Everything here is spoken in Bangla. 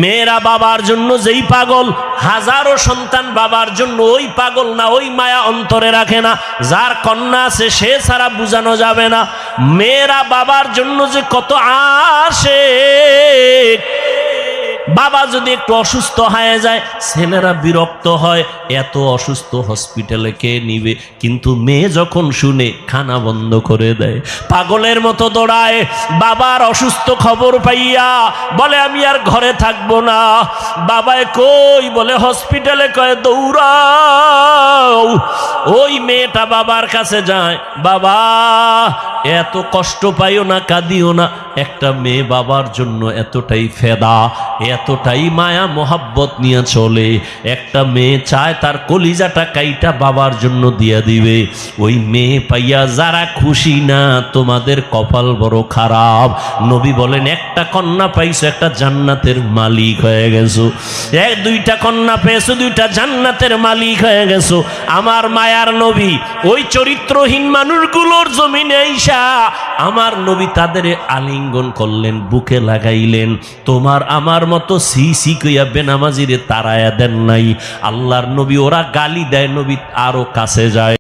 মেয়েরা বাবার জন্য যেই পাগল, হাজারো সন্তান বাবার জন্য ওই পাগল না, ওই মায়া অন্তরে রাখে না। যার কন্যা আছে সে ছাড়া বোঝানো যাবে না। মেয়েরা বাবার জন্য যে কত আশিক। বাবা যদি একটু অসুস্থ হয়ে যায় ছেলেরা বিরক্ত হয়, এত অসুস্থ হসপিটালে কে নিবে, কিন্তু মেয়ে যখন শুনে খানা বন্ধ করে দেয়, পাগলের মতো দৌড়ায়। বাবার অসুস্থ খবর পাইয়া বলে আমি আর ঘরে থাকবো না। বাবায় কই, বলে হসপিটালে, কয় দৌড়াও। ওই মেয়েটা বাবার কাছে যায়, বাবা এত কষ্ট পাইও না, কাঁদিও না। একটা মেয়ে বাবার জন্য এতটাই ফেদা, এতটাই মায়া মোহাব্বত নিয়ে চলে। একটা মেয়ে চায় তার কলিজাটা কাইটা বাবার জন্য দিয়া দিবে। ওই মেয়ে পাইয়া যারা খুশি না, তোমাদের কপাল বড় খারাপ। নবী বলেন একটা কন্যা পাইছো, একটা জান্নাতের মালিক হয়ে গেছো। দুইটা কন্যা পেয়েছো, দুইটা জান্নাতের মালিক হয়ে গেছো। আমার মায়ার নবী ওই চরিত্রহীন মানুষগুলোর জমিনে আইসা আমার নবী তাদের আলিঙ্গন করলেন, বুকে লাগাইলেন। তোমার আমার মতো সি সি কইয়া বেনামাজিরে তাড়ায়া দেন নাই। আল্লাহর নবী ওরা গালি দেয়, নবী আরো কাছে যায়।